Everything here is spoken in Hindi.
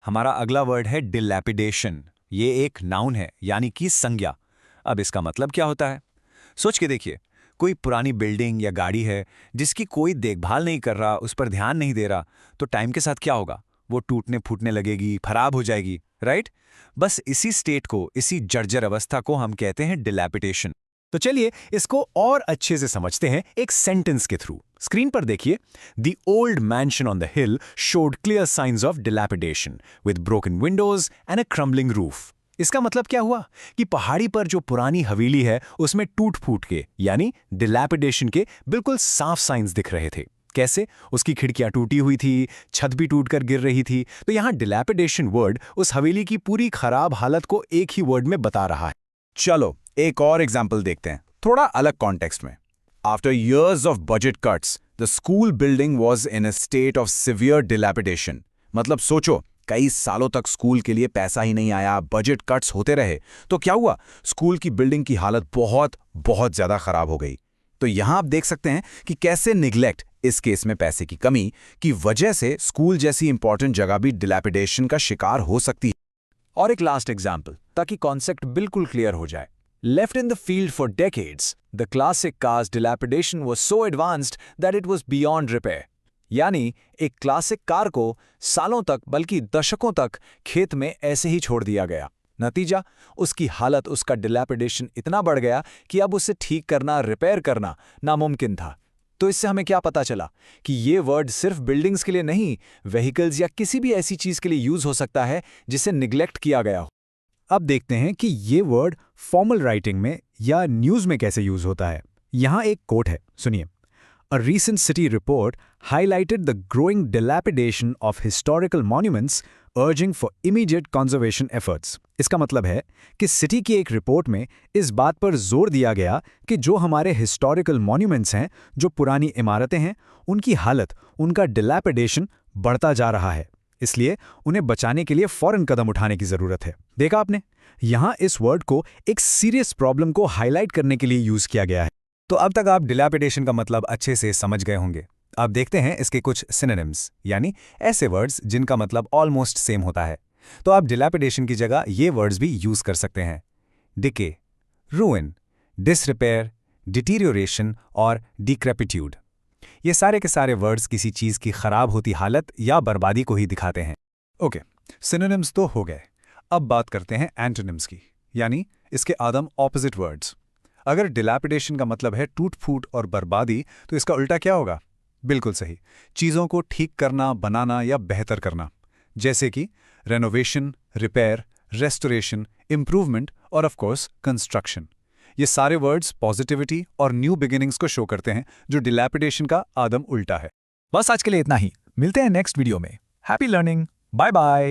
हमारा अगला वर्ड है डिलैपिडेशन। ये एक नाउन है यानी कि संज्ञा। अब इसका मतलब क्या होता है? सोच के देखिए, कोई पुरानी बिल्डिंग या गाड़ी है जिसकी कोई देखभाल नहीं कर रहा, उस पर ध्यान नहीं दे रहा, तो टाइम के साथ क्या होगा? वो टूटने फूटने लगेगी, खराब हो जाएगी, राइट? बस इसी स्टेट को, इसी जर्जर अवस्था को हम कहते हैं डिलैपिडेशन। तो चलिए इसको और अच्छे से समझते हैं एक सेंटेंस के थ्रू। स्क्रीन पर देखिए, the old mansion on the hill showed clear signs of dilapidation with broken windows and a crumbling roof. इसका मतलब क्या हुआ कि पहाड़ी पर जो पुरानी हवेली है उसमें टूट फूट के यानी डिलैपिडेशन के बिल्कुल साफ साइंस दिख रहे थे। कैसे? उसकी खिड़कियां टूटी हुई थी, छत भी टूटकर गिर रही थी। तो यहां डिलैपिडेशन वर्ड उस हवेली की पूरी खराब हालत को एक ही वर्ड में बता रहा है। चलो एक और एग्जाम्पल देखते हैं, थोड़ा अलग कॉन्टेक्स्ट में। After years of budget cuts the school building was in a state of severe dilapidation. मतलब सोचो, कई सालों तक स्कूल के लिए पैसा ही नहीं आया, बजट कट्स होते रहे, तो क्या हुआ? स्कूल की बिल्डिंग की हालत बहुत बहुत ज्यादा खराब हो गई। तो यहां आप देख सकते हैं कि कैसे निग्लेक्ट, इस केस में पैसे की कमी की वजह से स्कूल जैसी इंपॉर्टेंट जगह भी डिलैपिडेशन का शिकार हो सकती है। और एक लास्ट एग्जाम्पल ताकि कॉन्सेप्ट बिल्कुल क्लियर हो जाए। Left in the field for decades, the classic car's dilapidation was so advanced that it was beyond repair. यानी एक क्लासिक कार को सालों तक बल्कि दशकों तक खेत में ऐसे ही छोड़ दिया गया। नतीजा, उसकी हालत, उसका डिलैपिडेशन इतना बढ़ गया कि अब उसे ठीक करना, रिपेयर करना नामुमकिन था। तो इससे हमें क्या पता चला कि ये वर्ड सिर्फ बिल्डिंग्स के लिए नहीं, व्हीकल्स या किसी भी ऐसी चीज के लिए यूज हो सकता है जिसे निग्लेक्ट किया गया हो। अब देखते हैं कि ये वर्ड फॉर्मल राइटिंग में या न्यूज में कैसे यूज होता है। यहां एक कोट है, सुनिए। A recent city report highlighted the growing dilapidation of historical monuments, urging for immediate conservation efforts. इसका मतलब है कि सिटी की एक रिपोर्ट में इस बात पर जोर दिया गया कि जो हमारे हिस्टोरिकल मॉन्यूमेंट्स हैं, जो पुरानी इमारतें हैं, उनकी हालत, उनका डिलैपिडेशन बढ़ता जा रहा है। इसलिए उन्हें बचाने के लिए फौरन कदम उठाने की जरूरत है। देखा आपने, यहां इस वर्ड को एक सीरियस प्रॉब्लम को हाईलाइट करने के लिए यूज किया गया है। तो अब तक आप डिलैपिडेशन का मतलब अच्छे से समझ गए होंगे। अब देखते हैं इसके कुछ सिनोनिम्स, यानी ऐसे वर्ड्स जिनका मतलब ऑलमोस्ट सेम होता है। तो आप डिलैपिडेशन की जगह ये वर्ड्स भी यूज कर सकते हैं: डिके, रूइन, डिसरिपेयर, डिटीरियोरेशन और डिक्रेपिट्यूड। ये सारे के सारे वर्ड्स किसी चीज की खराब होती हालत या बर्बादी को ही दिखाते हैं। ओके, सिनोनिम्स तो हो गए। अब बात करते हैं एंटोनिम्स की, यानी इसके आदम ऑपोजिट वर्ड्स। अगर डिलैपिडेशन का मतलब है टूट फूट और बर्बादी, तो इसका उल्टा क्या होगा? बिल्कुल सही, चीज़ों को ठीक करना, बनाना या बेहतर करना। जैसे कि रेनोवेशन, रिपेयर, रेस्टोरेशन, इम्प्रूवमेंट और ऑफ कोर्स कंस्ट्रक्शन। ये सारे वर्ड्स पॉजिटिविटी और न्यू बिगिनिंग्स को शो करते हैं, जो डिलैपिडेशन का आदम उल्टा है। बस आज के लिए इतना ही, मिलते हैं नेक्स्ट वीडियो में। Happy learning, bye bye.